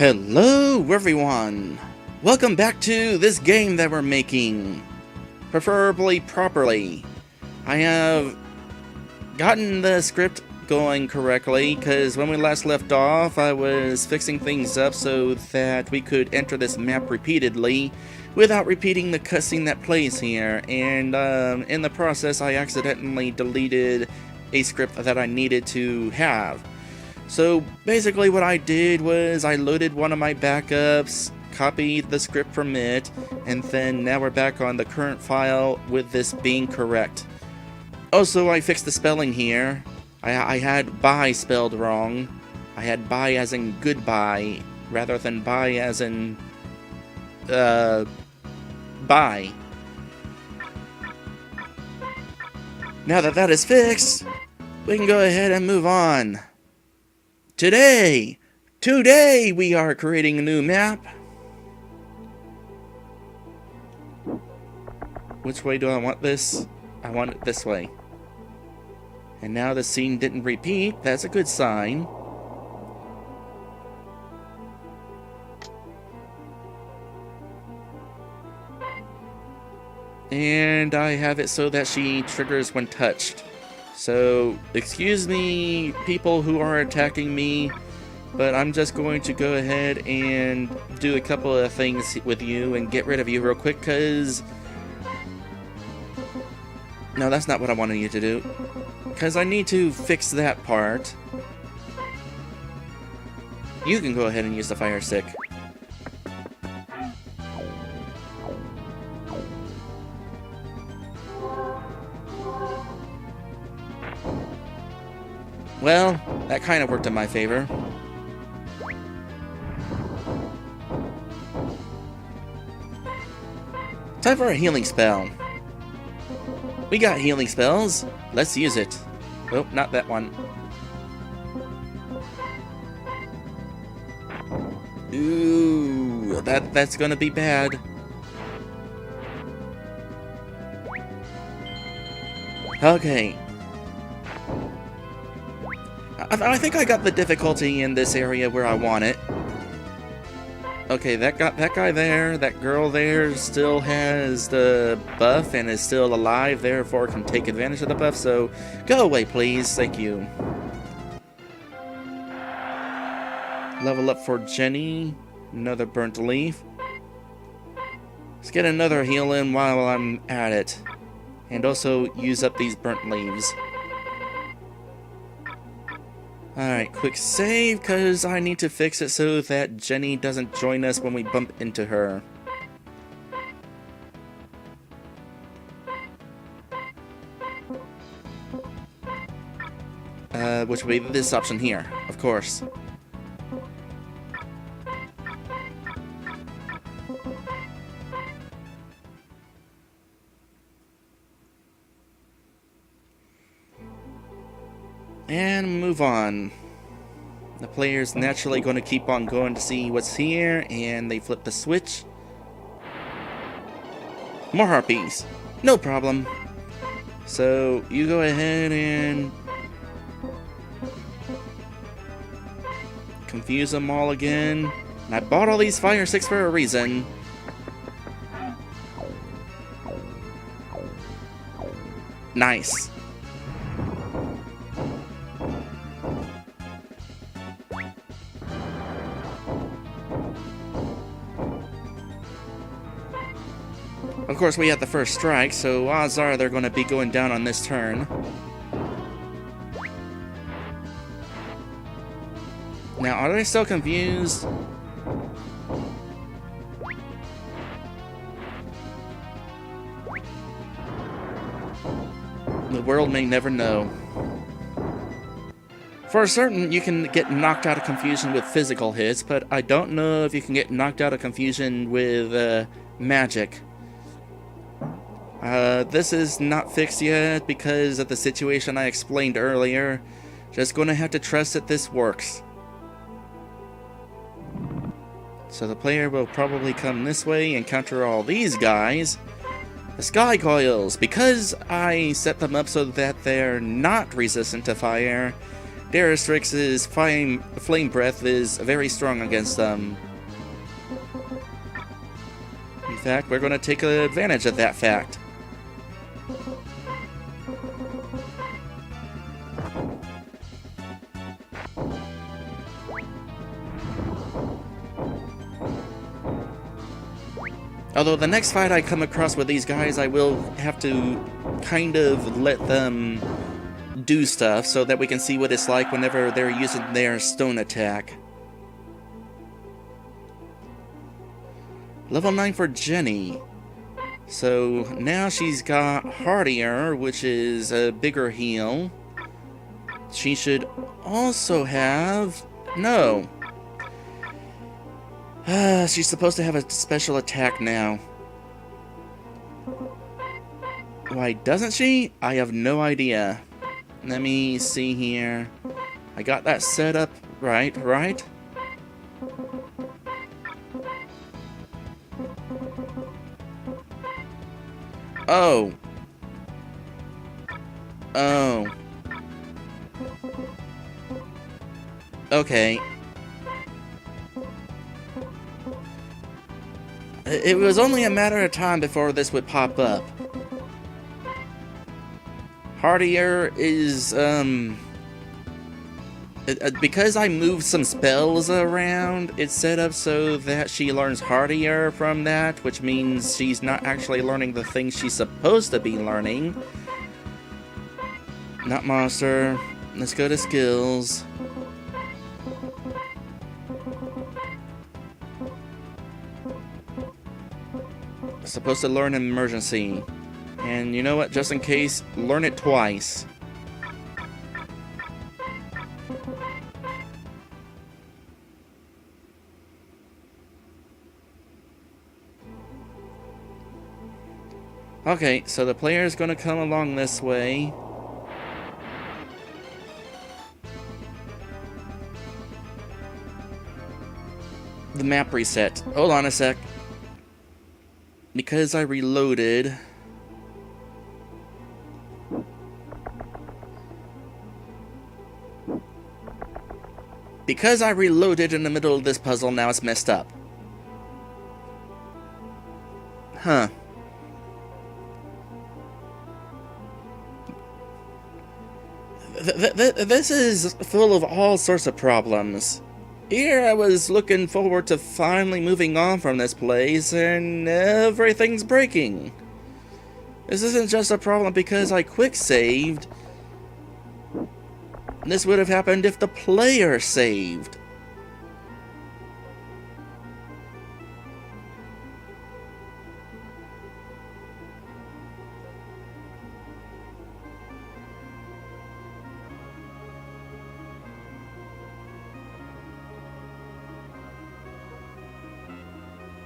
Hello everyone! Welcome back to this game that we're making, preferably properly. I have gotten the script going correctly, because when we last left off I was fixing things up so that we could enter this map repeatedly without repeating the cutscene that plays here, and in the process I accidentally deleted a script that I needed to have. So basically what I did was I loaded one of my backups, copied the script from it, and then now we're back on the current file with this being correct. Also, I fixed the spelling here. I had bye spelled wrong. I had bye as in goodbye, rather than bye as in bye. Now that that is fixed, we can go ahead and move on. Today we are creating a new map. Which way do I want this? I want it this way. And now the scene didn't repeat. That's a good sign. And I have it so that she triggers when touched. So, excuse me, people who are attacking me, but I'm just going to go ahead and do a couple of things with you and get rid of you real quick, because... No, that's not what I wanted you to do. Because I need to fix that part. You can go ahead and use the fire stick. Well, that kind of worked in my favor. Time for a healing spell. We got healing spells. Let's use it. Oh, not that one. Ooh, that's gonna be bad. Okay. I think I got the difficulty in this area where I want it. Okay, that guy there, that girl there still has the buff and is still alive, therefore can take advantage of the buff, so go away please, thank you. Level up for Jenny, another burnt leaf. Let's get another heal in while I'm at it, and also use up these burnt leaves. Alright, quick save, because I need to fix it so that Jenny doesn't join us when we bump into her. Which would be this option here, of course. And move on. The player's naturally going to keep on going to see what's here, and they flip the switch. More harpies. No problem. So, you go ahead and confuse them all again. And I bought all these fire sticks for a reason. Nice. Of course, we had the first strike, so odds are they're going to be going down on this turn. Now, are they still confused? The world may never know. For certain, you can get knocked out of confusion with physical hits, but I don't know if you can get knocked out of confusion with magic. This is not fixed yet because of the situation I explained earlier. Just gonna have to trust that this works. So the player will probably come this way and counter all these guys. The sky coils, because I set them up so that they're not resistant to fire, Daristrix's flame breath is very strong against them. In fact, we're going to take advantage of that fact. Although the next fight I come across with these guys, I will have to kind of let them do stuff so that we can see what it's like whenever they're using their stone attack. Level 9 for Jenny. So now she's got Hardier, which is a bigger heal. She should also have... No. She's supposed to have a special attack now. Why doesn't she? I have no idea. Let me see here. I got that set up right? Oh. Oh. Okay. It was only a matter of time before this would pop up. Hardier is, because I moved some spells around, it's set up so that she learns Hardier from that, which means she's not actually learning the things she's supposed to be learning. Not monster. Let's go to skills. Supposed to learn emergency. And you know what? Just in case, learn it twice. Okay, so the player is going to come along this way. The map reset. Hold on a sec. Because I reloaded... Because I reloaded in the middle of this puzzle, now it's messed up. Huh. This is full of all sorts of problems. Here I was looking forward to finally moving on from this place, and everything's breaking. This isn't just a problem because I quick-saved. This would have happened if the player saved.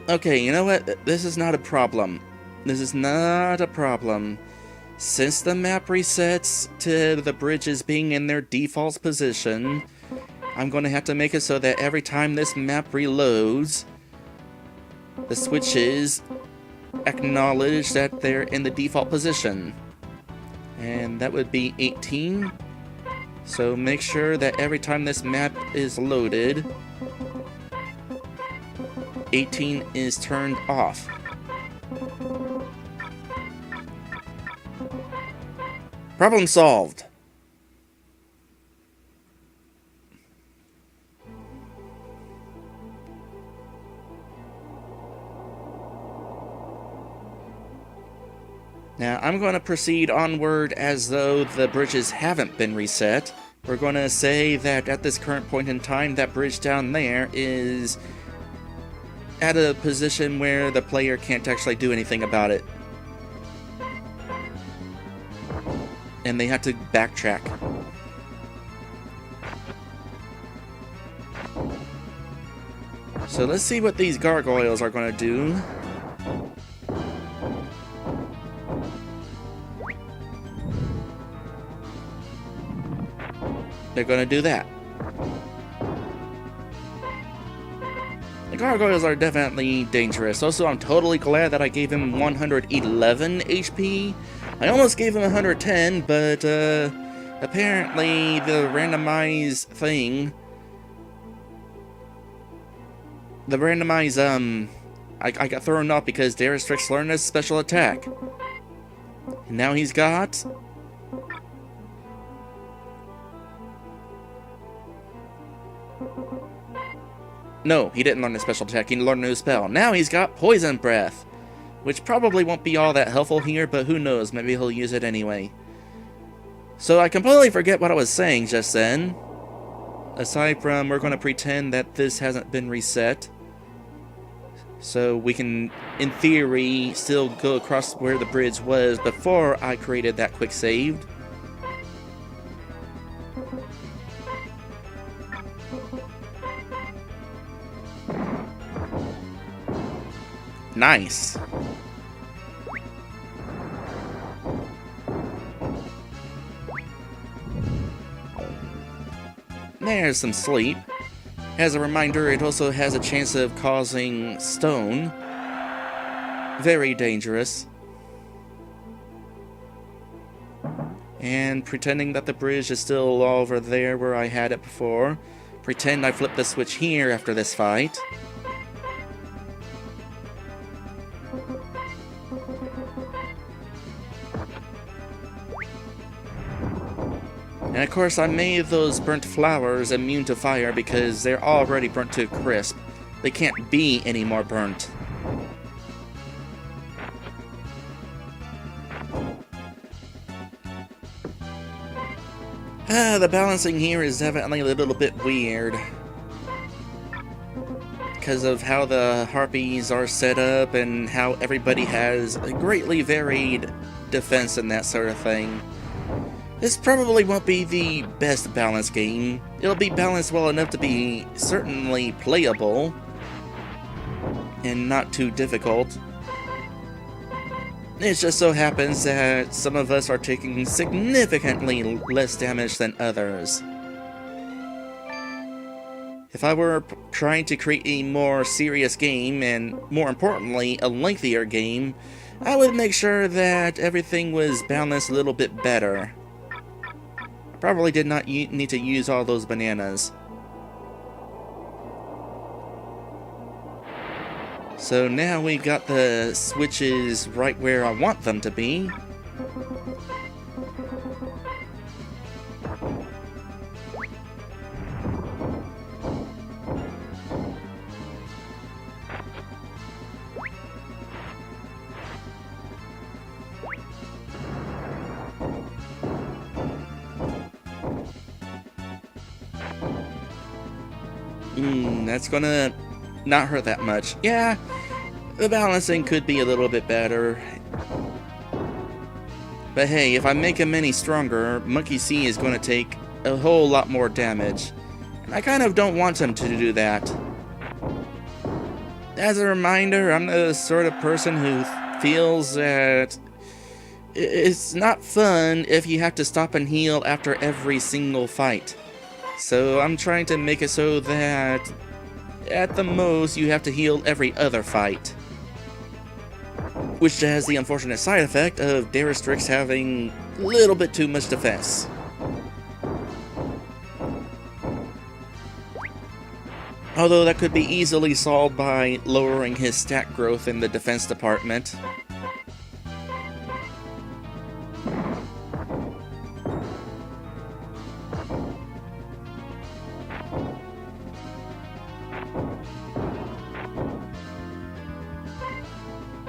Okay, you know what? This is not a problem. This is not a problem. Since the map resets to the bridges being in their default position, I'm going to have to make it so that every time this map reloads, the switches acknowledge that they're in the default position. And that would be 18. So make sure that every time this map is loaded, 18 is turned off. Problem solved. Now, I'm going to proceed onward as though the bridges haven't been reset. We're going to say that at this current point in time, that bridge down there is at a position where the player can't actually do anything about it. And they have to backtrack. So let's see what these gargoyles are going to do. They're going to do that. The gargoyles are definitely dangerous. Also, I'm totally glad that I gave him 111 HP. I almost gave him 110, but Apparently, the randomized I got thrown off because Daristrix learned his special attack. And now he's got... No, he didn't learn his special attack, he learned a new spell. Now he's got Poison Breath, which probably won't be all that helpful here, but who knows, maybe he'll use it anyway. So I completely forget what I was saying just then. Aside from, we're going to pretend that this hasn't been reset. So we can, in theory, still go across where the bridge was before I created that quick save. Nice. There's some sleep. As a reminder, it also has a chance of causing stone. Very dangerous. And pretending that the bridge is still over there where I had it before. Pretend I flipped the switch here after this fight. And of course I made those burnt flowers immune to fire because they're already burnt to a crisp. They can't be any more burnt. The balancing here is definitely a little bit weird. Because of how the harpies are set up and how everybody has a greatly varied defense and that sort of thing. This probably won't be the best balanced game. It'll be balanced well enough to be certainly playable and not too difficult. It just so happens that some of us are taking significantly less damage than others. If I were trying to create a more serious game, and more importantly, a lengthier game, I would make sure that everything was balanced a little bit better. I probably did not need to use all those bananas. So now we've got the switches right where I want them to be. That's gonna not hurt that much. Yeah, the balancing could be a little bit better. But hey, if I make him any stronger, Monkey C is gonna take a whole lot more damage. And I kind of don't want him to do that. As a reminder, I'm the sort of person who feels that it's not fun if you have to stop and heal after every single fight. So I'm trying to make it so that at the most you have to heal every other fight. Which has the unfortunate side effect of Daristrix having a little bit too much defense. Although that could be easily solved by lowering his stat growth in the defense department.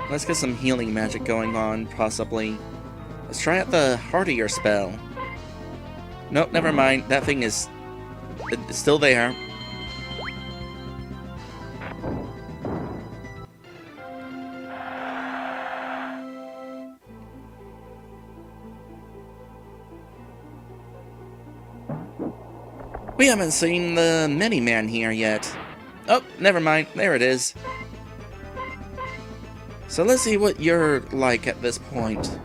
Let's get some healing magic going on, possibly. Let's try out the hardier spell. Nope, never mind. That thing is it's still there. We haven't seen the Mini-Man here yet. Oh, never mind. There it is. So let's see what you're like at this point.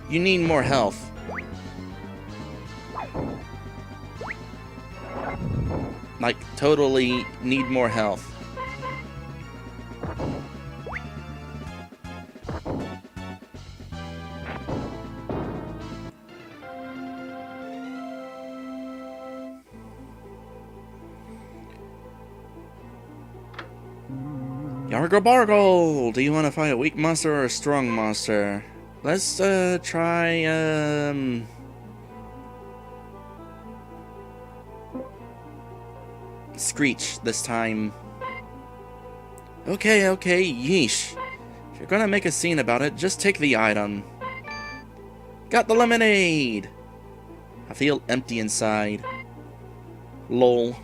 You need more health. Like, totally need more health. Yargle Bargle! Do you want to fight a weak monster or a strong monster? Let's try Screech this time. Okay, yeesh. If you're gonna make a scene about it, just take the item. Got the lemonade! I feel empty inside. Lol.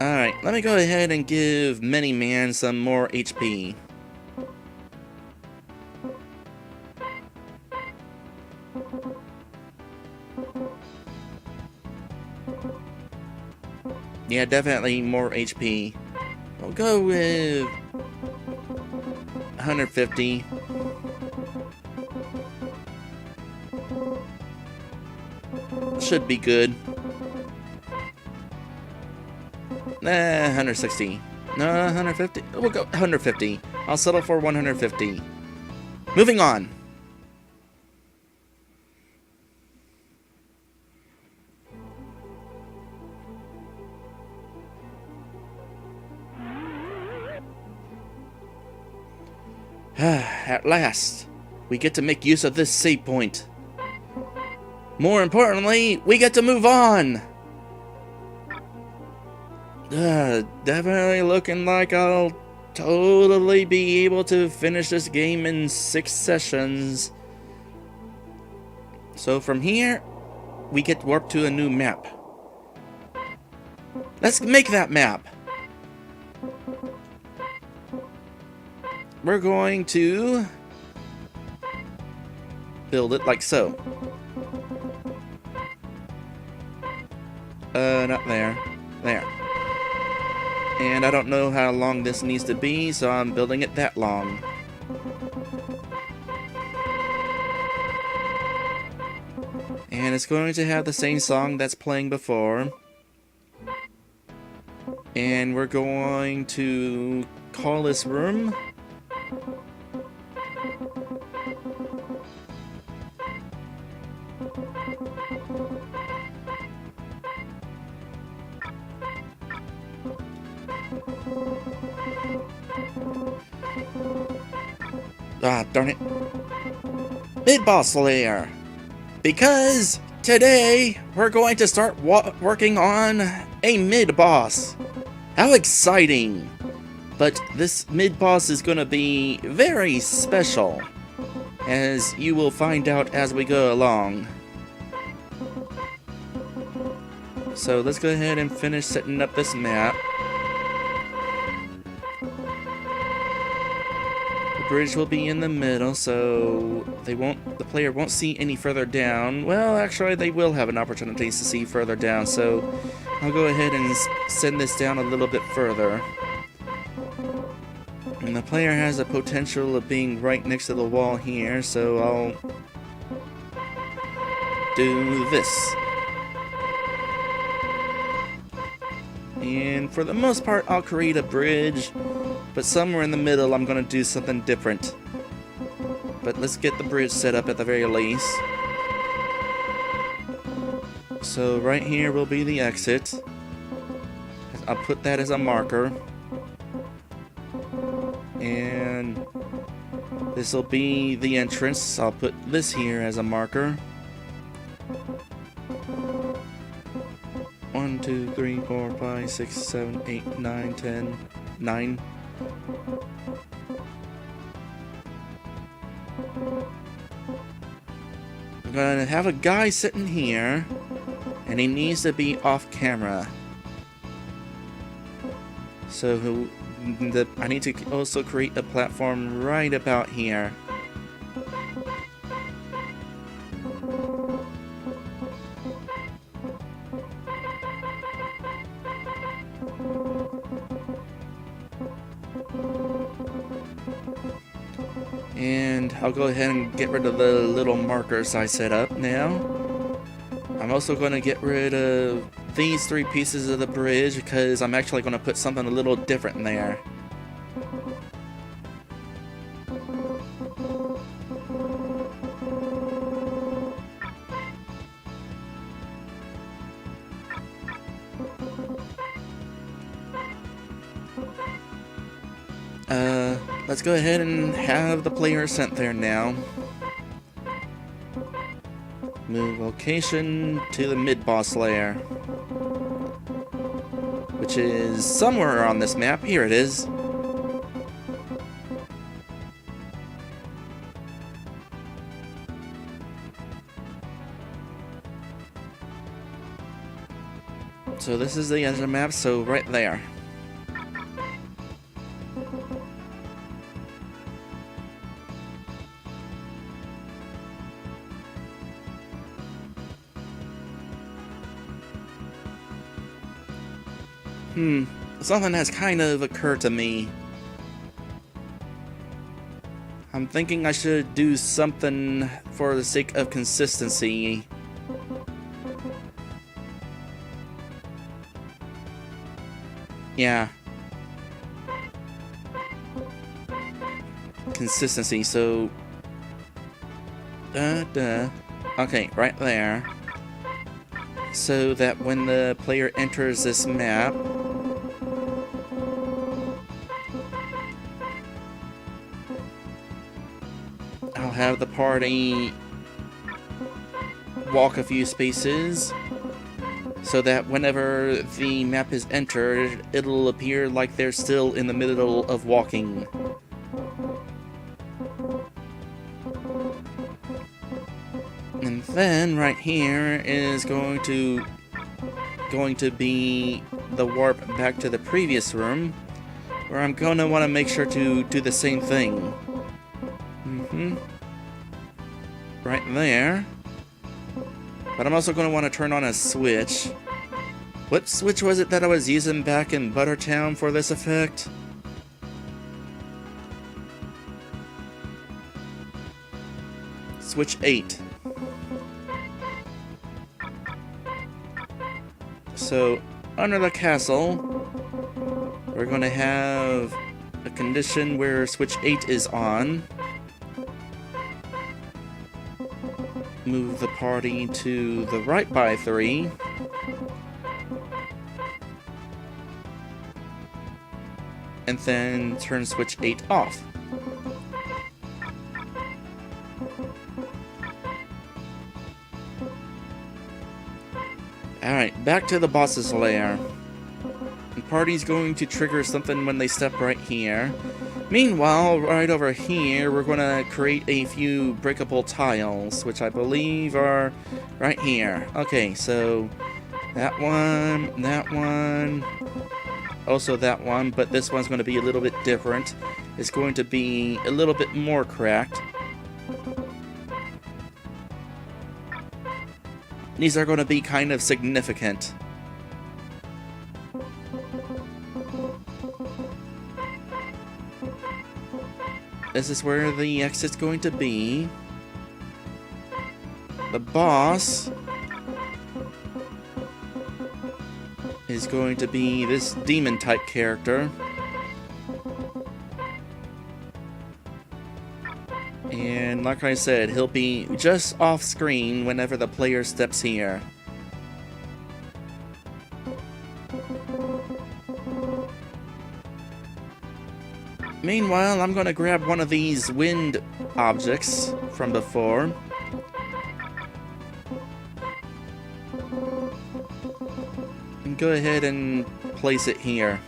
Alright, let me go ahead and give Mini-Man some more HP. Yeah, definitely more HP. We'll go with 150. Should be good. 160. No, 150. We'll go 150. I'll settle for 150. Moving on. At last, we get to make use of this save point. More importantly, we get to move on! Definitely looking like I'll totally be able to finish this game in 6 sessions. So from here, we get warped to a new map. Let's make that map! We're going to build it like so. Not there. There. And I don't know how long this needs to be, so I'm building it that long. And it's going to have the same song that's playing before. And we're going to call this room darn it. Midboss Lair. Because today we're going to start working on a mid-boss. How exciting! But this mid-boss is going to be very special, as you will find out as we go along. So let's go ahead and finish setting up this map. Bridge will be in the middle, so the player won't see any further down. Well, actually, they will have an opportunity to see further down, so I'll go ahead and send this down a little bit further. And the player has a potential of being right next to the wall here, so I'll do this. And for the most part, I'll create a bridge. But somewhere in the middle, I'm going to do something different. But let's get the bridge set up at the very least. So right here will be the exit. I'll put that as a marker. And this will be the entrance. I'll put this here as a marker. 1, 2, 3, 4, 5, 6, 7, 8, 9, 10, 9. I'm gonna have a guy sitting here, and he needs to be off camera. So I need to also create a platform right about here. And I'll go ahead and get rid of the little markers I set up now. I'm also going to get rid of these 3 pieces of the bridge because I'm actually going to put something a little different in there. let's go ahead and have the player sent there now. Move location to the Midboss Lair, which is somewhere on this map. Here it is. So this is the edge of the map, so right there. Something has kind of occurred to me. I'm thinking I should do something for the sake of consistency. Yeah. Consistency, so... Okay, right there. So that when the player enters this map, I'll have the party walk a few spaces, so that whenever the map is entered, it'll appear like they're still in the middle of walking. And then right here is going to be the warp back to the previous room, where I'm gonna want to make sure to do the same thing. Right there. But I'm also going to want to turn on a switch. What switch was it that I was using back in Buttertown for this effect? Switch 8. So, under the castle, we're going to have a condition where switch 8 is on. Move the party to the right by 3. And then turn switch 8 off. Alright, back to the boss's lair. The party's going to trigger something when they step right here. Meanwhile, right over here, we're going to create a few breakable tiles, which I believe are right here. Okay, so that one, also that one, but this one's going to be a little bit different. It's going to be a little bit more cracked. These are going to be kind of significant. This is where the exit's going to be. The boss is going to be this demon-type character. And like I said, he'll be just off-screen whenever the player steps here. Meanwhile, I'm going to grab one of these wind objects from before. And go ahead and place it here.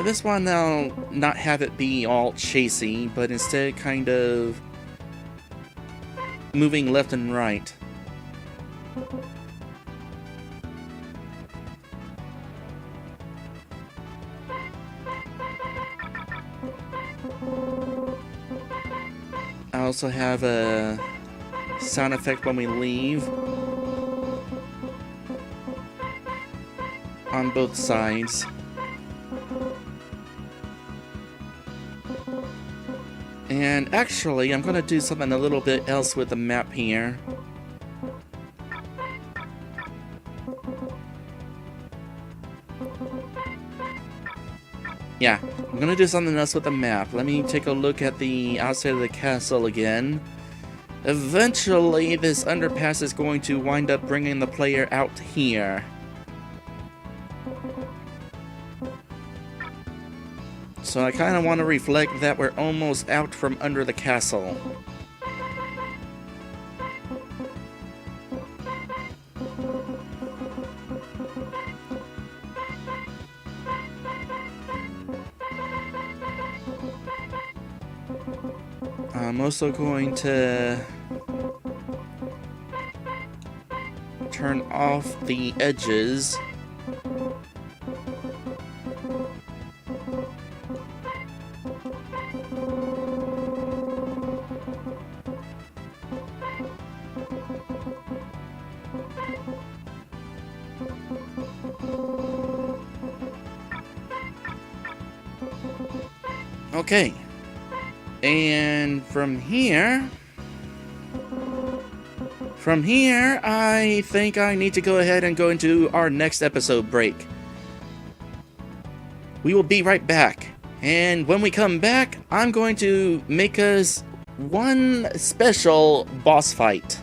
This one I'll not have it be all chasey, but instead kind of moving left and right. I also have a sound effect when we leave on both sides. And actually, I'm going to do something a little bit else with the map here. Yeah, I'm gonna do something else with the map. Let me take a look at the outside of the castle again. Eventually, this underpass is going to wind up bringing the player out here. So I kind of want to reflect that we're almost out from under the castle. I'm also going to turn off the edges. Okay. And from here, I think I need to go ahead and go into our next episode break. We will be right back. And when we come back, I'm going to make us one special boss fight.